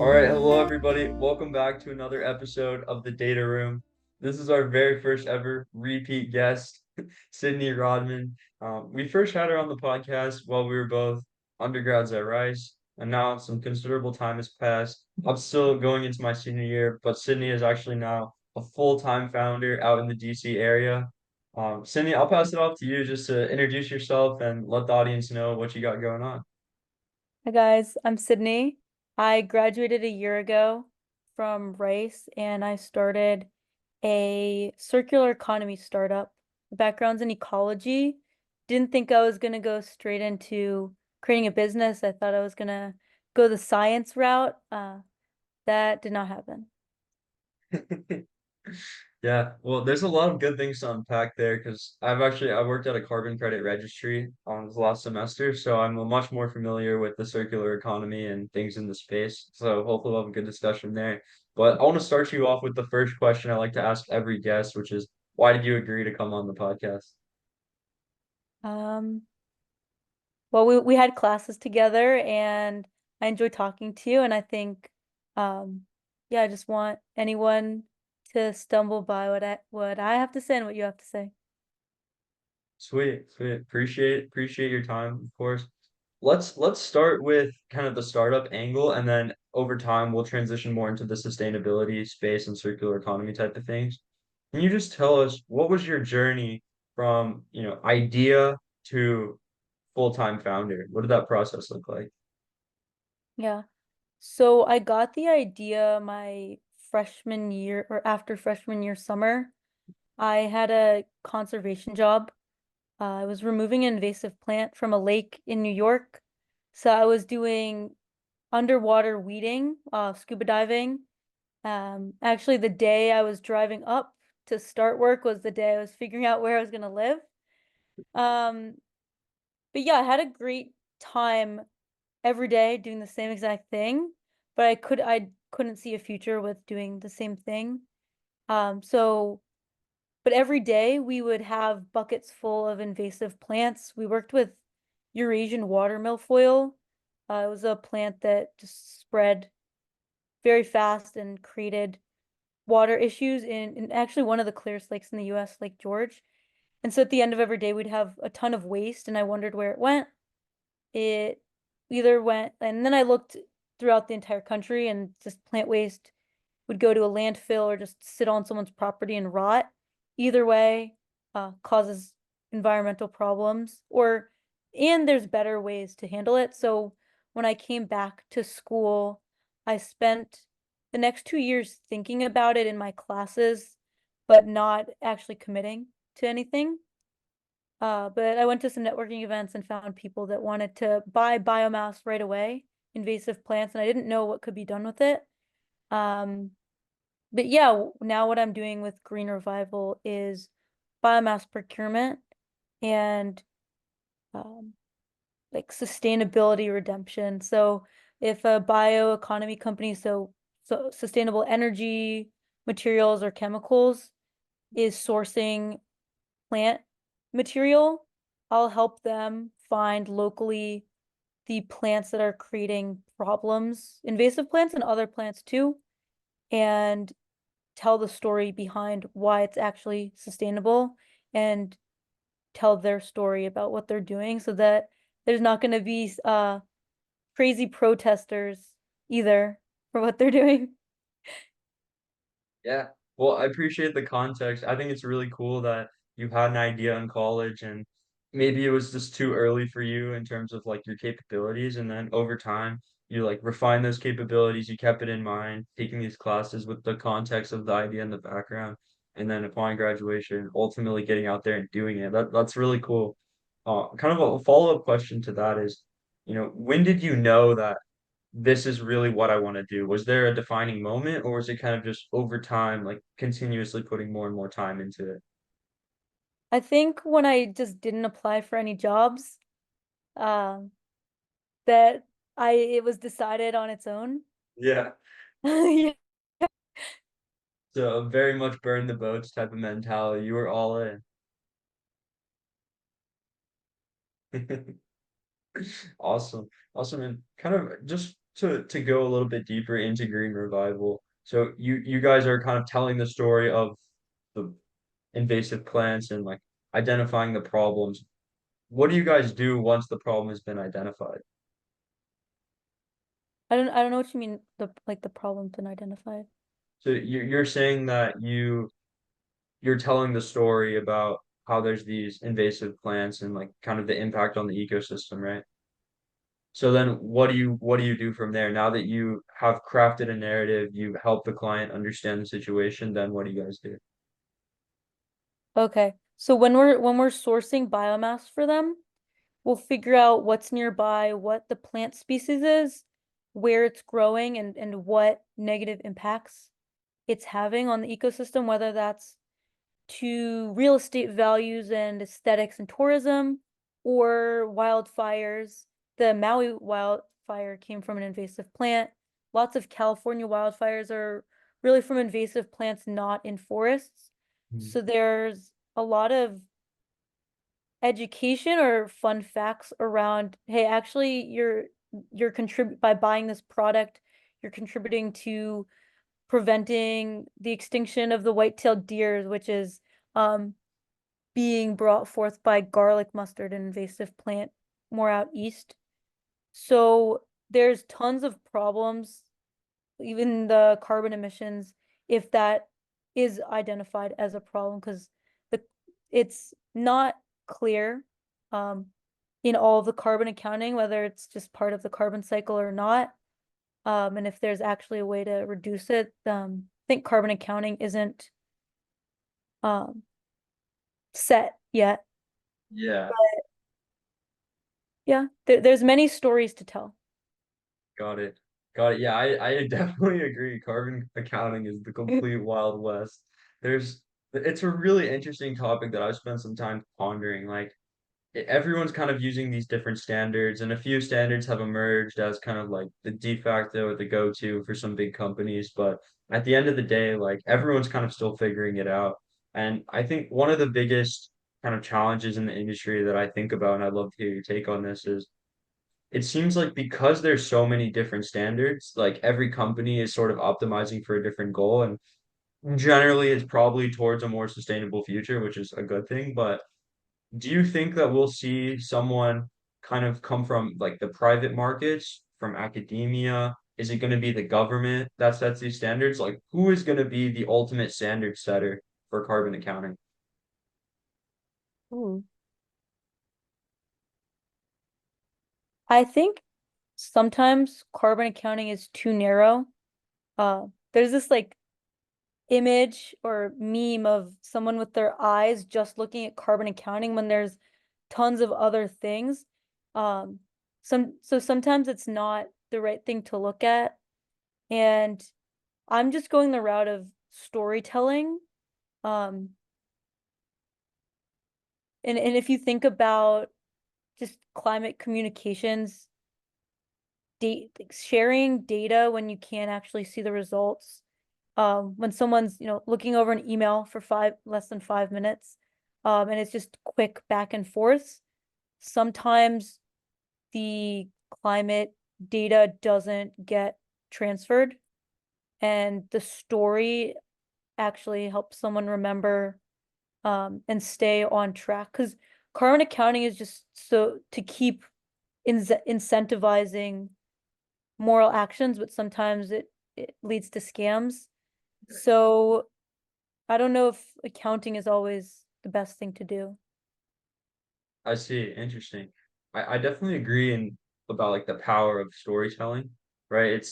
All right, hello everybody. Welcome back to another episode of the Data Room. This is our very first ever repeat guest, Sydney Rodman. We first had her on the podcast while we were both undergrads at Rice, and now some considerable time has passed. I'm still going into my senior year, but Sydney is actually now a full-time founder out in the DC area. Sydney, I'll pass it off to you just to introduce yourself and let the audience know what you got going on. Hi guys, I'm Sydney. I graduated a year ago from Rice and I started a circular economy startup. Background's in ecology. Didn't think I was gonna go straight into creating a business. I thought I was gonna go the science route. That did not happen. Yeah, well, there's a lot of good things to unpack there because I worked at a carbon credit registry on this last semester, so I'm much more familiar with the circular economy and things in the space. So hopefully we'll have a good discussion there. But I want to start you off with the first question I like to ask every guest, which is why did you agree to come on the podcast? Um, well, we had classes together and I enjoy talking to you and I think yeah, I just want anyone to stumble by what I have to say and what you have to say. Sweet, sweet. Appreciate your time, of course. Let's start with kind of the startup angle, and then over time we'll transition more into the sustainability space and circular economy type of things. Can you just tell us what was your journey from, idea to full-time founder? What did that process look like? Yeah. So I got the idea my freshman year or after freshman year summer. I had a conservation job. I was removing an invasive plant from a lake in New York. So I was doing underwater weeding, scuba diving. Actually, the day I was driving up to start work was the day I was figuring out where I was going to live. Um, but yeah, I had a great time every day doing the same exact thing, but I couldn't see a future with doing the same thing. So but every day we would have buckets full of invasive plants. We worked with Eurasian water milfoil. It was a plant that just spread very fast and created water issues in actually one of the clearest lakes in the US, Lake George. And so at the end of every day, we'd have a ton of waste, and I wondered where it went. It either went, and then I looked throughout the entire country, and just plant waste would go to a landfill or just sit on someone's property and rot. Either way, causes environmental problems, and there's better ways to handle it. So when I came back to school, I spent the next 2 years thinking about it in my classes, but not actually committing to anything. But I went to some networking events and found people that wanted to buy biomass right away, invasive plants, and I didn't know what could be done with it. Um, but yeah, now what I'm doing with Green Revival is biomass procurement and um, like sustainability redemption. So if a bioeconomy company, so sustainable energy, materials, or chemicals is sourcing plant material, I'll help them find locally the plants that are creating problems, invasive plants and other plants too, and tell the story behind why it's actually sustainable and tell their story about what they're doing so that there's not going to be crazy protesters either for what they're doing. Yeah. Well, I appreciate the context. I think it's really cool that you had an idea in college and maybe it was just too early for you in terms of like your capabilities. And then over time, you like refine those capabilities. You kept it in mind, taking these classes with the context of the idea in the background. And then upon graduation, ultimately getting out there and doing it. That's really cool. Kind of a follow-up question to that is, when did you know that this is really what I want to do? Was there a defining moment, or was it kind of just over time, like continuously putting more and more time into it? I think when I just didn't apply for any jobs, um, that I it was decided on its own. Yeah. Yeah. So very much burn the boats type of mentality. You were all in. Awesome. Awesome. And kind of just to go a little bit deeper into Green Revival, so you guys are kind of telling the story of the invasive plants and like identifying the problems. What do you guys do once the problem has been identified? I don't know what you mean the problem's been identified. So you're saying that you're telling the story about how there's these invasive plants and like kind of the impact on the ecosystem, right? So then what do you do from there? Now that you have crafted a narrative, you've helped the client understand the situation, then what do you guys do? Okay. So when we're sourcing biomass for them, we'll figure out what's nearby, what the plant species is, where it's growing, and what negative impacts it's having on the ecosystem, whether that's to real estate values and aesthetics and tourism, or wildfires. The Maui wildfire came from an invasive plant. Lots of California wildfires are really from invasive plants, not in forests. Hmm. So there's a lot of education or fun facts around, hey, actually you're contribute by buying this product, you're contributing to preventing the extinction of the white-tailed deer, which is um being brought forth by garlic mustard, an invasive plant more out east. So there's tons of problems, even the carbon emissions, if that is identified as a problem, because the it's not clear um, in all of the carbon accounting whether it's just part of the carbon cycle or not. And if there's actually a way to reduce it, I think carbon accounting isn't um, set yet. Yeah, Yeah, there's many stories to tell. got it. Got it. Yeah, I definitely agree. Carbon accounting is the complete Wild West. There's it's a really interesting topic that I've spent some time pondering. Like everyone's kind of using these different standards, and a few standards have emerged as kind of like the de facto or the go-to for some big companies. But at the end of the day, like everyone's kind of still figuring it out. And I think one of the biggest kind of challenges in the industry that I think about, and I'd love to hear your take on this, is it seems like because there's so many different standards, like every company is sort of optimizing for a different goal, and generally it's probably towards a more sustainable future, which is a good thing. But do you think that we'll see someone kind of come from like the private markets, from academia? Is it going to be the government that sets these standards? Like, who is going to be the ultimate standard setter for carbon accounting? Ooh. I think sometimes carbon accounting is too narrow. There's this like image or meme of someone with their eyes just looking at carbon accounting when there's tons of other things. Um, sometimes it's not the right thing to look at. And I'm just going the route of storytelling. Um, and if you think about just climate communications, sharing data when you can't actually see the results. When someone's, looking over an email for less than 5 minutes, and it's just quick back and forth. Sometimes the climate data doesn't get transferred, and the story actually helps someone remember, and stay on track. Because carbon accounting is just so to keep incentivizing moral actions, but sometimes it leads to scams. So I don't know if accounting is always the best thing to do. I see. Interesting. I definitely agree in about like the power of storytelling, right?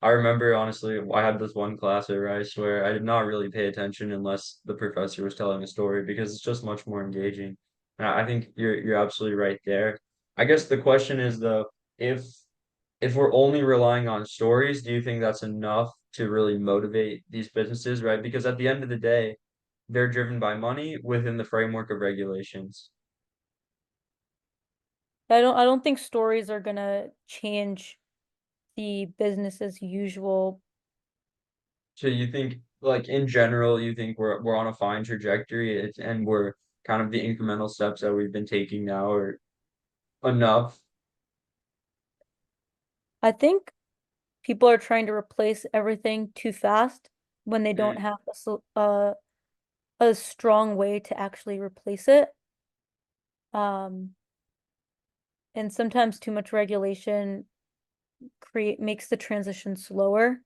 I remember honestly, I had this one class at Rice where I did not really pay attention unless the professor was telling a story because it's just much more engaging. And I think you're absolutely right there. I guess the question is though, if we're only relying on stories, do you think that's enough to really motivate these businesses, right? Because at the end of the day, they're driven by money within the framework of regulations. I don't think stories are gonna change the business as usual. So you think, like in general, you think we're on a fine trajectory, and we're kind of the incremental steps that we've been taking now are enough. I think people are trying to replace everything too fast when they don't Mm, have a strong way to actually replace it. Um, and sometimes too much regulation create makes the transition slower.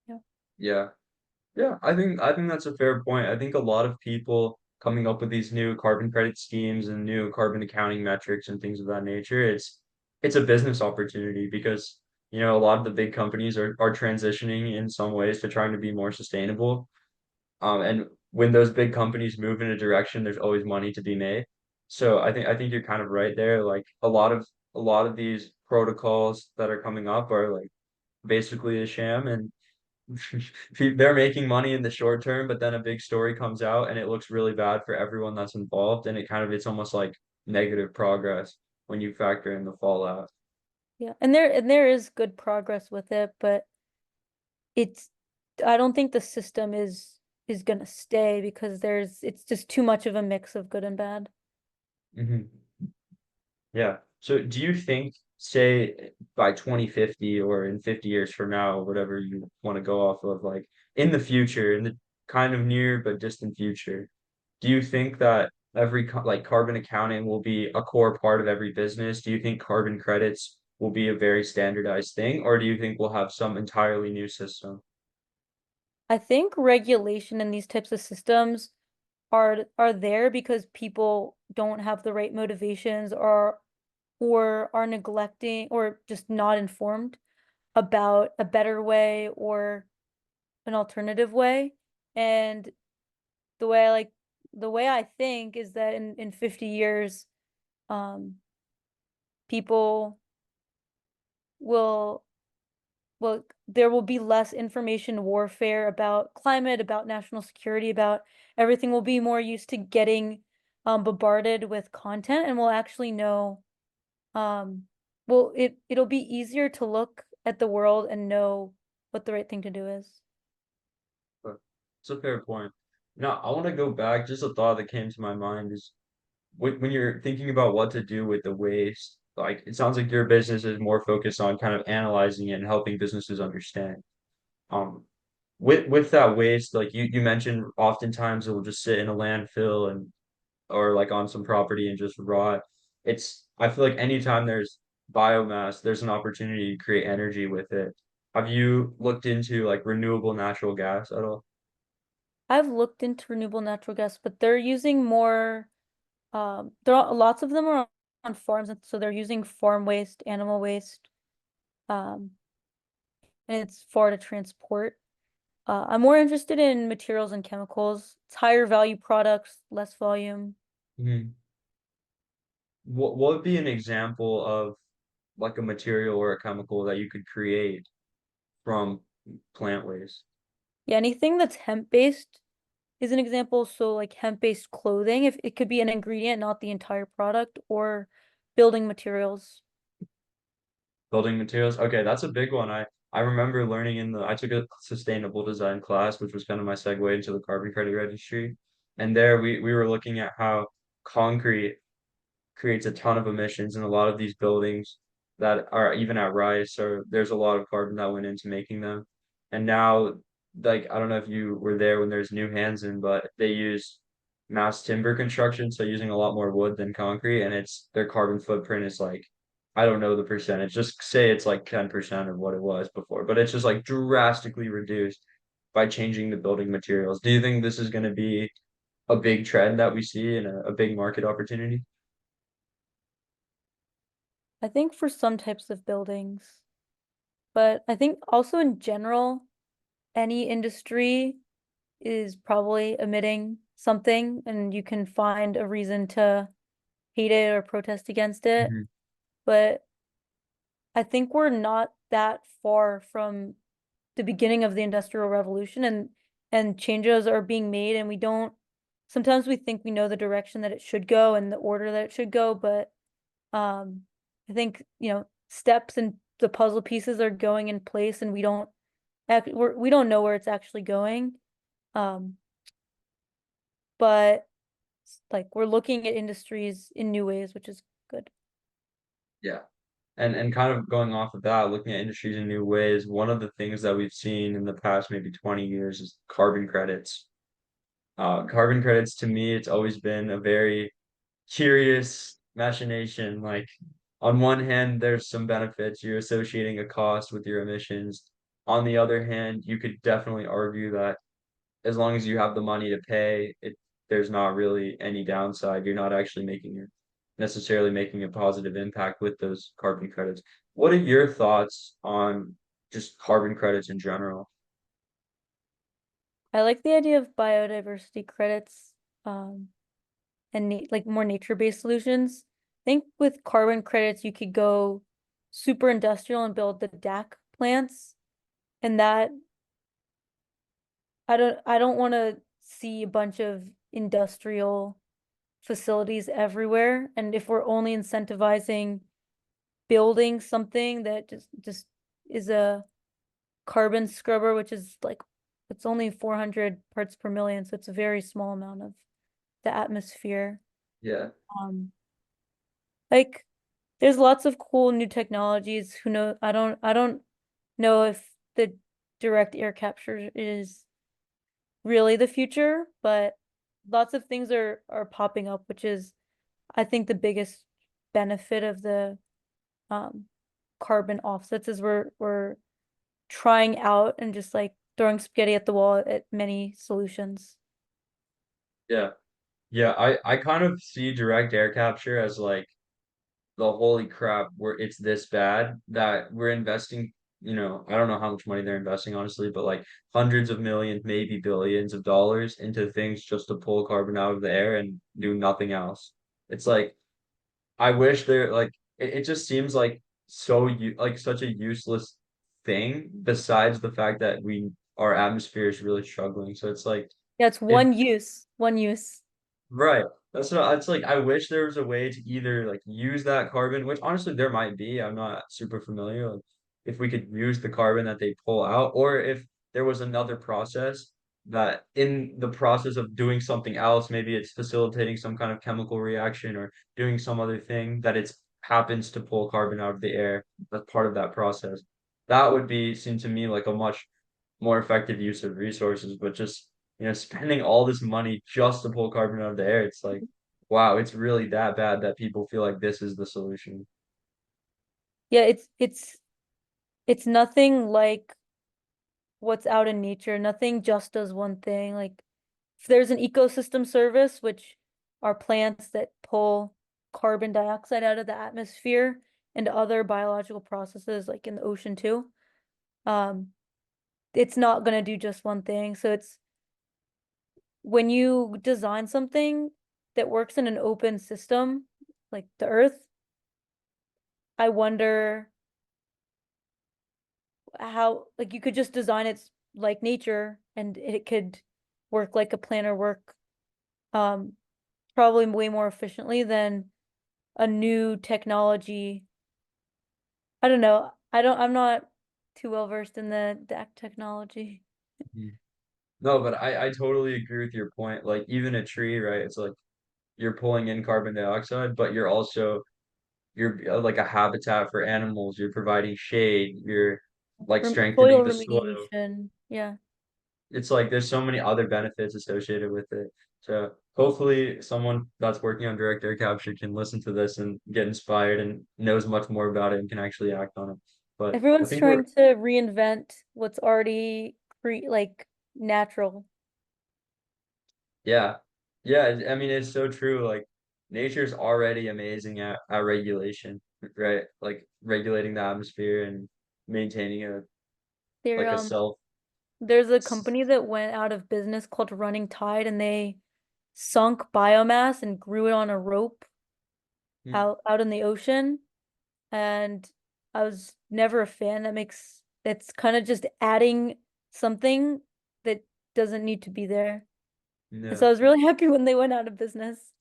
Yeah. yeah. Yeah, I think that's a fair point. I think a lot of people coming up with these new carbon credit schemes and new carbon accounting metrics and things of that nature, it's a business opportunity because, a lot of the big companies are transitioning in some ways to trying to be more sustainable. And when those big companies move in a direction, there's always money to be made. So I think you're kind of right there. Like a lot of these protocols that are coming up are like basically a sham, and they're making money in the short term, but then a big story comes out and it looks really bad for everyone that's involved, and it's almost like negative progress when you factor in the fallout. Yeah. And there is good progress with it, but it's I don't think the system is gonna stay because it's just too much of a mix of good and bad. Hmm. Yeah. So do you think, say, by 2050 or in 50 years from now, whatever you want to go off of, like in the future, in the kind of near but distant future, do you think that like carbon accounting will be a core part of every business? Do you think carbon credits will be a very standardized thing, or do you think we'll have some entirely new system? I think regulation in these types of systems are there because people don't have the right motivations or are neglecting or just not informed about a better way or an alternative way. And the way I like the way I think is that in 50 years, um, people will there will be less information warfare about climate, about national security, about everything. Will be more used to getting bombarded with content, and we'll actually know. Um, it'll be easier to look at the world and know what the right thing to do is. But it's a fair point. Now, I want to go back. Just a thought that came to my mind is when you're thinking about what to do with the waste, like it sounds like your business is more focused on kind of analyzing it and helping businesses understand. Um, with that waste, like you mentioned, oftentimes it will just sit in a landfill and or like on some property and just rot. I feel like anytime there's biomass, there's an opportunity to create energy with it. Have you looked into like renewable natural gas at all? I've looked into renewable natural gas, but they're using more. Lots of them are on farms, and so they're using farm waste, animal waste, um, and it's far to transport. I'm more interested in materials and chemicals. It's higher value products, less volume. Mhm. What would be an example of like a material or a chemical that you could create from plant waste? Yeah, anything that's hemp-based is an example. So like hemp-based clothing, if it could be an ingredient, not the entire product, or building materials. Building materials. Okay, that's a big one. I remember learning I took a sustainable design class, which was kind of my segue into the carbon credit registry. And there we were looking at how concrete creates a ton of emissions in a lot of these buildings that are even at rise. So there's a lot of carbon that went into making them. And now, like, I don't know if you were there when there's New Hansen, but they use mass timber construction, so using a lot more wood than concrete, and their carbon footprint is like, I don't know the percentage. Just say it's like 10% of what it was before, but it's just like drastically reduced by changing the building materials. Do you think this is going to be a big trend that we see and a big market opportunity? I think for some types of buildings, but I think also in general, any industry is probably emitting something, and you can find a reason to hate it or protest against it. Mhm. But I think we're not that far from the beginning of the Industrial Revolution, and changes are being made, and we don't sometimes we think we know the direction that it should go and the order that it should go, but um I think, steps and the puzzle pieces are going in place, and we don't know where it's actually going. Um but like we're looking at industries in new ways, which is good. Yeah. And kind of going off of that, looking at industries in new ways, one of the things that we've seen in the past maybe 20 years is carbon credits. Carbon credits to me, it's always been a very curious machination. Like on one hand, there's some benefits. You're associating a cost with your emissions. On the other hand, you could definitely argue that as long as you have the money to pay, there's not really any downside. You're not actually making it necessarily making a positive impact with those carbon credits. What are your thoughts on just carbon credits in general? I like the idea of biodiversity credits, um, and na like more nature-based solutions. I think with carbon credits, you could go super industrial and build the DAC plants, and that I don't want to see a bunch of industrial facilities everywhere. And if we're only incentivizing building something that just is a carbon scrubber, which is like it's only 400 parts per million, so it's a very small amount of the atmosphere. Yeah. Um, like there's lots of cool new technologies. Who know? I don't know if the direct air capture is really the future, but lots of things are popping up, which is I think the biggest benefit of the um carbon offsets is we're trying out and just like throwing spaghetti at the wall at many solutions. Yeah. Yeah, I kind of see direct air capture as like the holy crap, where it's this bad that we're investing, I don't know how much money they're investing, honestly, but like hundreds of millions, maybe billions of dollars into things just to pull carbon out of the air and do nothing else. It's like I wish there like it just seems like like such a useless thing besides the fact that we our atmosphere is really struggling. So it's like Yeah, it's if one use, one use. right. That's like I wish there was a way to either like use that carbon, which honestly there might be. I'm not super familiar. Like if we could use the carbon that they pull out, or if there was another process that in the process of doing something else, maybe it's facilitating some kind of chemical reaction or doing some other thing that it's happens to pull carbon out of the air. That's part of that process. That would be seem to me like a much more effective use of resources, but just spending all this money just to pull carbon out of the air, it's like, wow, it's really that bad that people feel like this is the solution. Yeah, it's nothing like what's out in nature. Nothing just does one thing. Like if there's an ecosystem service, which are plants that pull carbon dioxide out of the atmosphere and other biological processes like in the ocean too. Um, it's not gonna do just one thing. So it's when you design something that works in an open system, like the Earth, I wonder how like you could just design it like nature and it could work like a planner work um probably way more efficiently than a new technology. I don't know. I'm not too well versed in the DAC technology. Mhm. No, but I totally agree with your point. Like even a tree, right? It's like you're pulling in carbon dioxide, but you're like a habitat for animals. You're providing shade. You're like strengthening Soil the soil. remediation. Yeah. It's like there's so many other benefits associated with it. So hopefully someone that's working on direct air capture can listen to this and get inspired and knows much more about it and can actually act on it. But I Everyone's think we're trying to reinvent what's already like natural. yeah. Yeah, I mean it's so true. Like nature's already amazing at regulation, right? Like regulating the atmosphere and maintaining a There like a self. there's a company that went out of business called Running Tide and they sunk biomass and grew it on a rope Hmm. out in the ocean. And I was never a fan. That's kind of just adding something that doesn't need to be there. And so Yeah. I was really happy when they went out of business.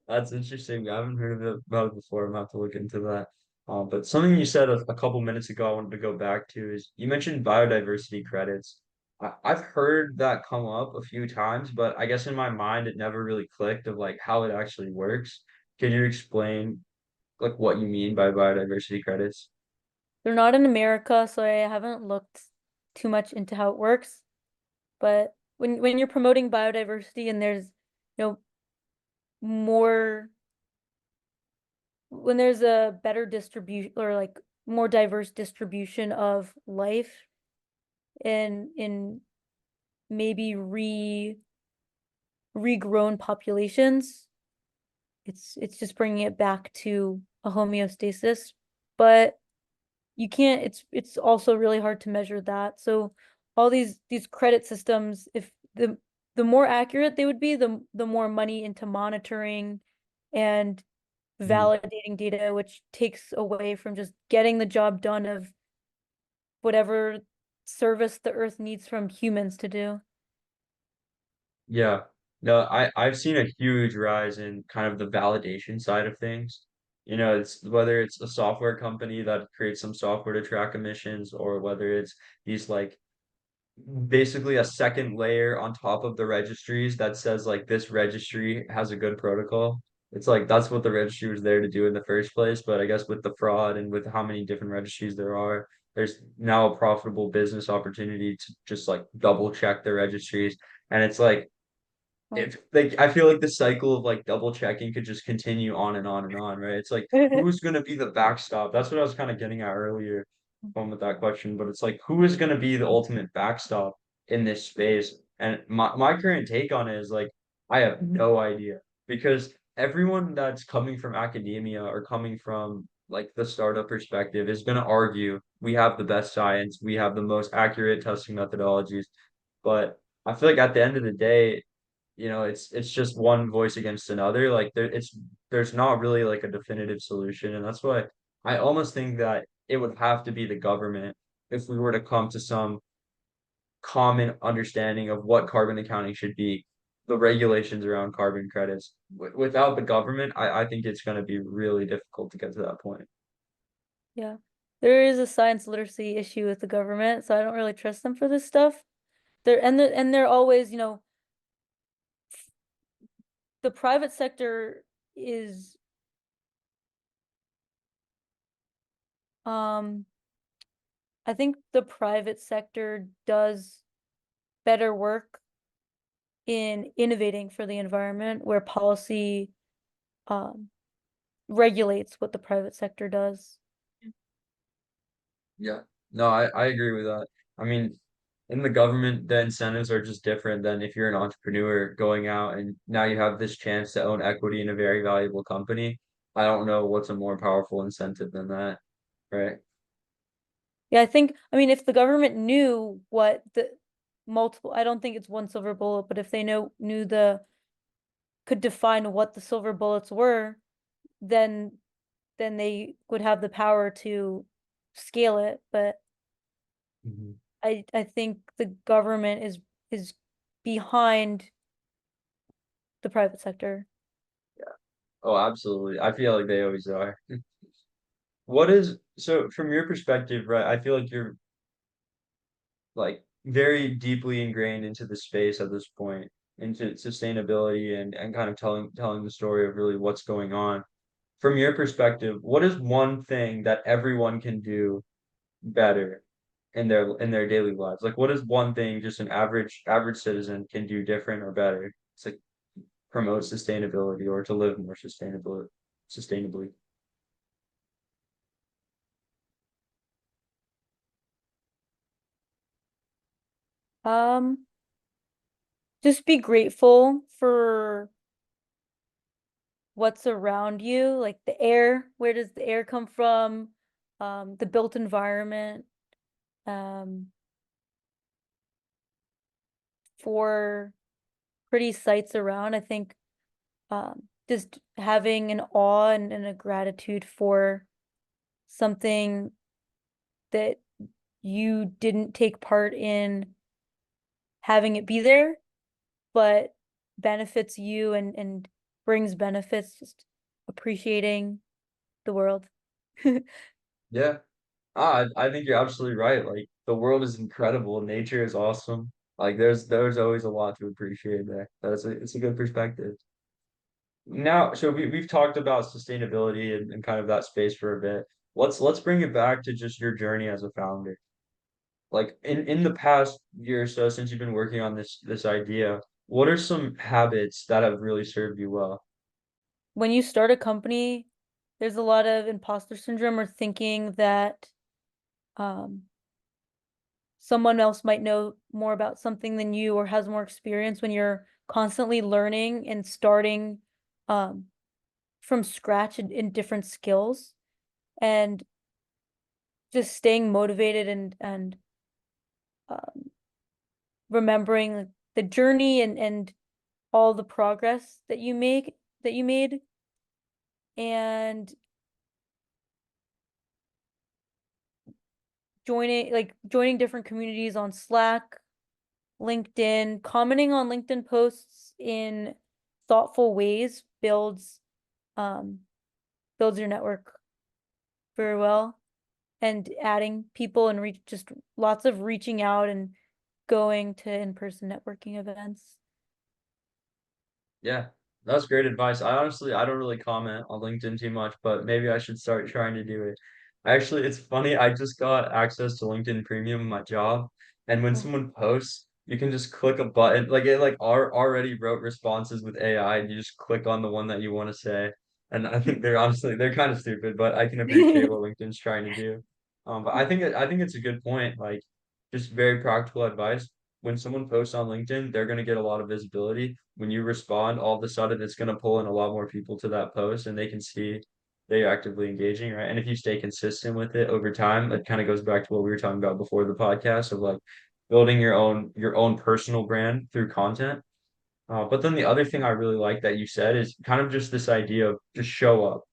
That's interesting. I haven't heard of about it before. I'm gonna have to look into that. But something you said a couple minutes ago, I wanted to go back to is you mentioned biodiversity credits. I've heard that come up a few times, but I guess in my mind it never really clicked of like how it actually works. Can you explain? like what you mean by biodiversity credits? They're not in America, so I haven't looked too much into how it works. But when you're promoting biodiversity and there's, you know, more when there's a better distribution or like more diverse distribution of life in maybe regrown populations, it's just bringing it back to a homeostasis. But you can't, it's also really hard to measure that. So all these credit systems, if the more accurate they would be, the more money into monitoring and Mhm. validating data, which takes away from just getting the job done of whatever service the earth needs from humans to do. Yeah. No, I've seen a huge rise in kind of the validation side of things. You know, it's whether it's a software company that creates some software to track emissions or whether it's these like basically a second layer on top of the registries that says like this registry has a good protocol. It's like that's what the registry was there to do in the first place. But I guess with the fraud and with how many different registries there are, there's now a profitable business opportunity to just like double check the registries. And it's like Oh. if like I feel like the cycle of like double checking could just continue on and on and on, right? It's like who's gonna be the backstop? That's what I was kind of getting at earlier with that question, but it's like who is gonna be the ultimate backstop in this space? And my current take on it is like I have no idea because everyone that's coming from academia or coming from like the startup perspective is gonna argue we have the best science, we have the most accurate testing methodologies, but I feel like at the end of the day, you know, it's just one voice against another. Like there's not really like a definitive solution, and that's why I almost think that it would have to be the government if we were to come to some common understanding of what carbon accounting should be, the regulations around carbon credits. Without the government, I think it's going to be really difficult to get to that point. Yeah. There is a science literacy issue with the government, so I don't really trust them for this stuff. They're always, the private sector is um I think the private sector does better work in innovating for the environment where policy um regulates what the private sector does. Yeah. No, I agree with that. I mean, in the government, the incentives are just different than if you're an entrepreneur going out and now you have this chance to own equity in a very valuable company. I don't know what's a more powerful incentive than that, right? Yeah, I mean, if the government knew what the multiple, I don't think it's one silver bullet, but if they knew could define what the silver bullets were, then they would have the power to scale it. But Mhm. I think the government is behind the private sector. Oh, absolutely. I feel like they always are. What is, so from your perspective, right? I feel like you're like very deeply ingrained into the space at this point, into sustainability and kind of telling the story of really what's going on. From your perspective, what is one thing that everyone can do better in their daily lives? Like what is one thing just an average citizen can do different or better to promote sustainability or to live more sustainably? Um, just be grateful for what's around you, like the air. Where does the air come from? The built environment. Um, for pretty sights around. I think just having an awe and a gratitude for something that you didn't take part in having it be there, but benefits you and brings benefits, just appreciating the world. Yeah. I think you're absolutely right. Like the world is incredible. Nature is awesome. Like there's always a lot to appreciate there. It's a good perspective. now, so we've talked about sustainability and kind of that space for a bit. Let's bring it back to just your journey as a founder. Like in the past year or so since you've been working on this idea, what are some habits that have really served you well? When you start a company, there's a lot of imposter syndrome or thinking that um, someone else might know more about something than you or has more experience when you're constantly learning and starting um, from scratch in different skills and just staying motivated and um, remembering like, the journey and all the progress that you made and joining different communities on Slack, LinkedIn, commenting on LinkedIn posts in thoughtful ways um builds your network very well and adding people and reach just lots of reaching out and going to in-person networking events. Yeah, that's great advice. I don't really comment on LinkedIn too much, but maybe I should start trying to do it. Actually, it's funny. I just got access to LinkedIn Premium in my job, and when Oh. someone posts, you can just click a button. Like it like already wrote responses with AI, and you just click on the one that you want to say. And I think they're kind of stupid, but I can appreciate what LinkedIn's trying to do. But I think it's a good point. Like just very practical advice. When someone posts on LinkedIn, they're going to get a lot of visibility. When you respond, all of a sudden it's going to pull in a lot more people to that post and they can see that you're actively engaging, right? And if you stay consistent with it over time, it kind of goes back to what we were talking about before the podcast of like building your own personal brand through content. But then the other thing I really like that you said is kind of just this idea of just show up.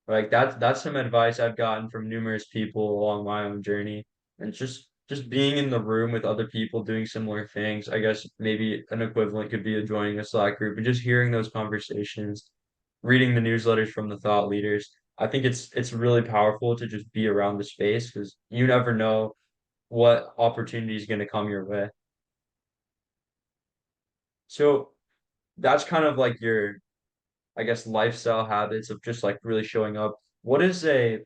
Like that's some advice I've gotten from numerous people along my own journey. And just being in the room with other people doing similar things. I guess maybe an equivalent could be joining a Slack group and just hearing those conversations, reading the newsletters from the thought leaders. I think it's really powerful to just be around the space because you never know what opportunity is going to come your way. So that's kind of like your, I guess, lifestyle habits of just like really showing up. What is a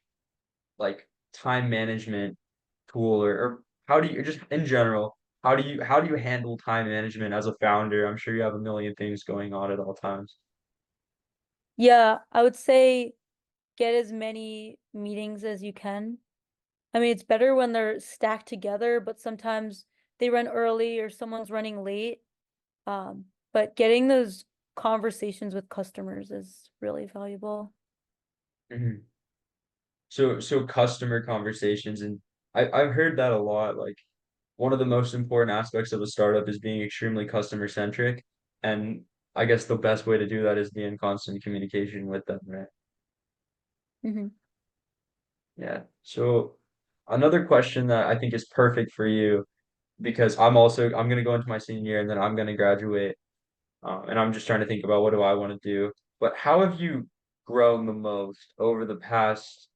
like time management tool or how do you just in general, how do you handle time management as a founder? I'm sure you have a million things going on at all times. Yeah, I would say get as many meetings as you can. I mean, it's better when they're stacked together, but sometimes they run early or someone's running late. But getting those conversations with customers is really valuable. Mhm. So customer conversations and I've heard that a lot. Like one of the most important aspects of a startup is being extremely customer centric. And I guess the best way to do that is be in constant communication with them, right? Hmm. Yeah. So another question that I think is perfect for you because I'm gonna go into my senior year and then I'm gonna graduate. And I'm just trying to think about what do I want to do. But how have you grown the most over the past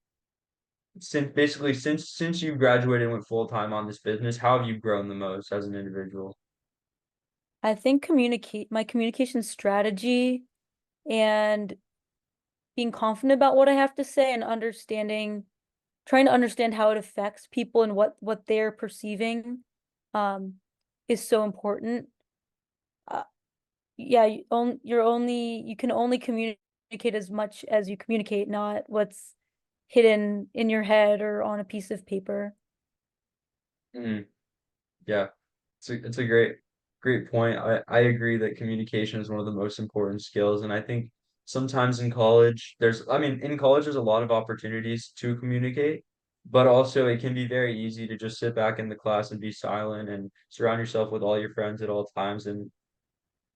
since you graduated and went full time on this business? How have you grown the most as an individual? I think my communication strategy and being confident about what I have to say and trying to understand how it affects people and what they're perceiving, um, is so important. Uh, yeah, you can only communicate as much as you communicate, not what's hidden in your head or on a piece of paper. Mhm. Yeah, it's a great point. I agree that communication is one of the most important skills, and I think sometimes in college I mean in college there's a lot of opportunities to communicate, but also it can be very easy to just sit back in the class and be silent and surround yourself with all your friends at all times and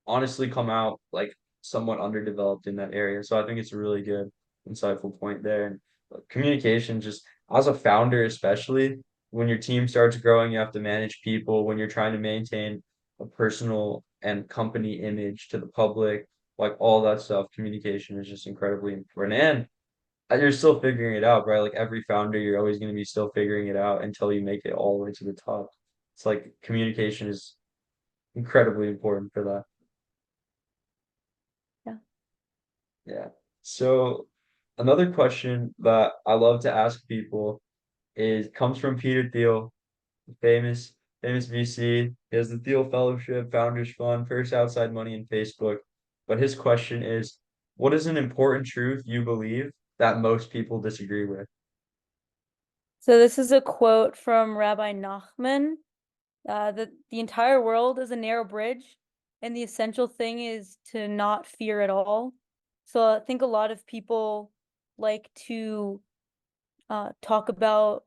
honestly come out like somewhat underdeveloped in that area. So I think it's a really good, insightful point there. And communication, just as a founder, especially when your team starts growing, you have to manage people. When you're trying to maintain a personal and company image to the public, like all that stuff, communication is just incredibly important. And you're still figuring it out, right? Like every founder, you're always going to be still figuring it out until you make it all the way to the top. It's like communication is incredibly important for that. Yeah. Yeah. So another question that I love to ask people is comes from Peter Thiel, famous famous VC. He has the Thiel Fellowship, Founders Fund, first outside money in Facebook. But his question is, what is an important truth you believe that most people disagree with? So this is a quote from Rabbi Nachman, that the entire world is a narrow bridge, and the essential thing is to not fear at all. So I think a lot of people like to talk about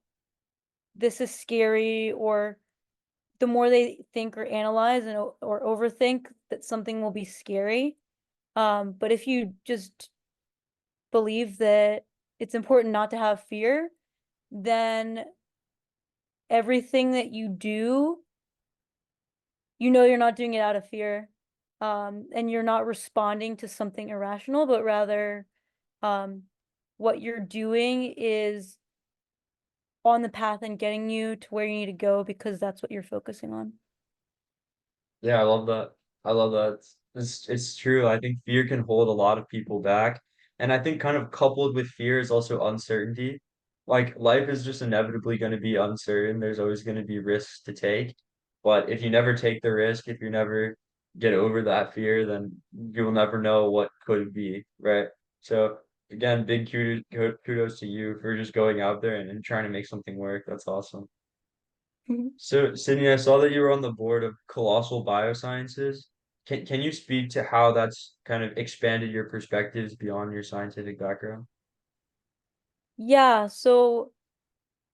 this is scary, or the more they think or analyze and or overthink that something will be scary. But if you just believe that it's important not to have fear, then everything that you do, you're not doing it out of fear. And you're not responding to something irrational, but rather, um, what you're doing is on the path and getting you to where you need to go because that's what you're focusing on. Yeah, I love that. I love that. It's true. I think fear can hold a lot of people back. And I think kind of coupled with fear is also uncertainty. Like life is just inevitably going to be uncertain. There's always going to be risks to take. But if you never take the risk, if you never get over that fear, then you will never know what could be, right? So again, big kudos to you for just going out there and trying to make something work. That's awesome. So, Sydney, I saw that you were on the board of Colossal Biosciences. Can you speak to how that's kind of expanded your perspectives beyond your scientific background? Yeah, so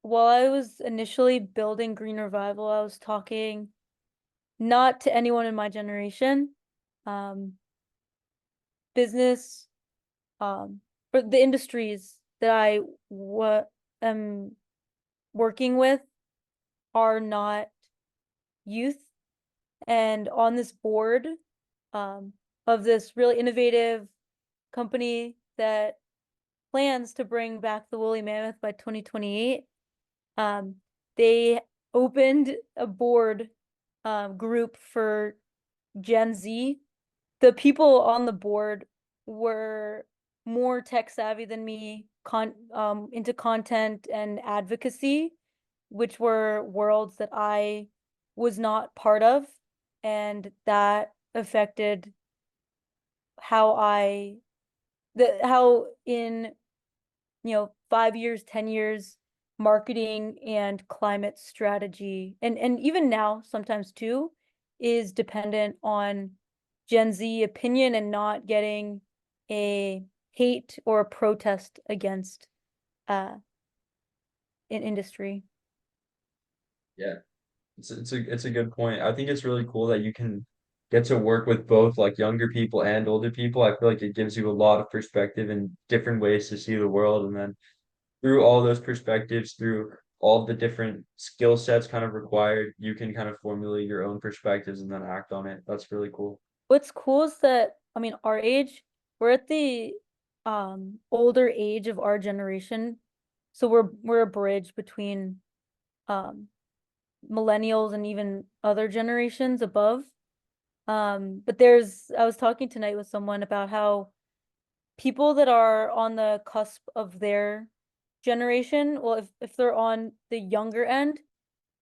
while I was initially building Green Revival, I was talking not to anyone in my generation, um, business, for the industries that I am working with are not youth. And on this board, um, of this really innovative company that plans to bring back the woolly mammoth by 2028, um, they opened a board group for Gen Z. The people on the board were more tech savvy than me, into content and advocacy, which were worlds that I was not part of, and that affected how I the how in 5 years, 10 years, marketing and climate strategy, and even now, sometimes too, is dependent on Gen Z opinion and not getting a hate or a protest against uh an industry. Yeah, it's a good point. I think it's really cool that you can get to work with both like younger people and older people. I feel like it gives you a lot of perspective and different ways to see the world, and then through all those perspectives, through all the different skill sets kind of required, you can kind of formulate your own perspectives and then act on it. That's really cool. What's cool is that, I mean, our age, we're at the older age of our generation. So we're a bridge between um millennials and even other generations above. But I was talking tonight with someone about how people that are on the cusp of their generation, well, if they're on the younger end,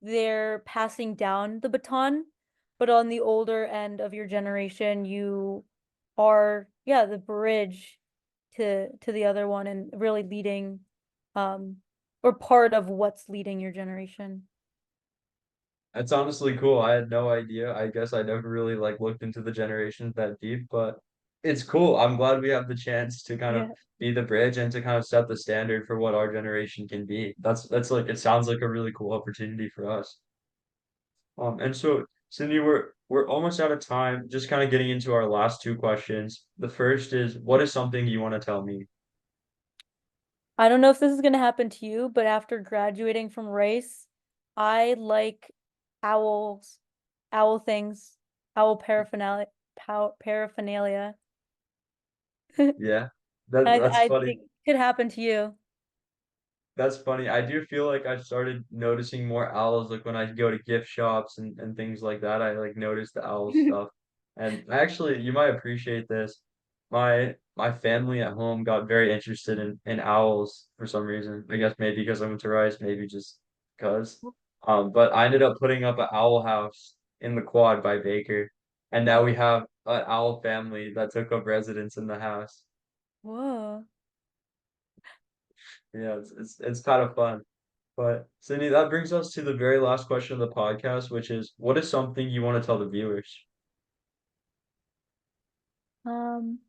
they're passing down the baton, but on the older end of your generation, you are, yeah, the bridge to the other one and really leading, um, or part of what's leading your generation. That's honestly cool. I had no idea. I guess I never really like looked into the generations that deep, but it's cool. I'm glad we have the chance to kind of Yeah. be the bridge and to kind of set the standard for what our generation can be. That's like it sounds like a really cool opportunity for us. And so Cindy, we're almost out of time. Just kind of getting into our last two questions. The first is, what is something you want to tell me? I don't know if this is gonna happen to you, but after graduating from Rice, I like owls, owl things, owl paraphernalia. Yeah, that's I funny. think it could happen to you. That's funny. I do feel like I've started noticing more owls, like when I go to gift shops and things like that. I like notice the owl stuff. And actually, you might appreciate this. my family at home got very interested in owls for some reason. I guess maybe because I went to Rice, maybe just because. But I ended up putting up an owl house in the quad by Baker, and now we have an owl family that took up residence in the house. Whoa. Yeah, it's kind of fun. But Sydney, that brings us to the very last question of the podcast, which is, what is something you want to tell the viewers? Um,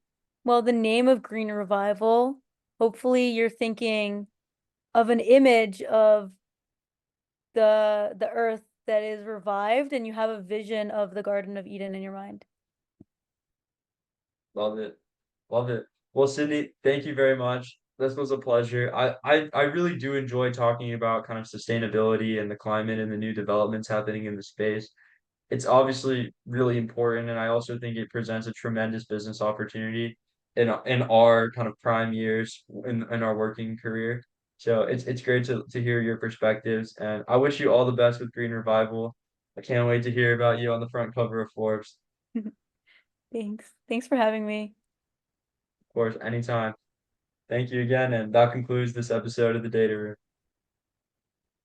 well, the name of Green Revival, hopefully you're thinking of an image of the earth that is revived and you have a vision of the Garden of Eden in your mind. Love it. Love it. Well, Sydney, thank you very much. This was a pleasure. I really do enjoy talking about kind of sustainability and the climate and the new developments happening in the space. It's obviously really important, and I also think it presents a tremendous business opportunity in our kind of prime years in our working career. So it's great to hear your perspectives, and I wish you all the best with Green Revival. I can't wait to hear about you on the front cover of Forbes. Thanks. Thanks for having me. Of course, anytime. Thank you again, and that concludes this episode of the Data Room.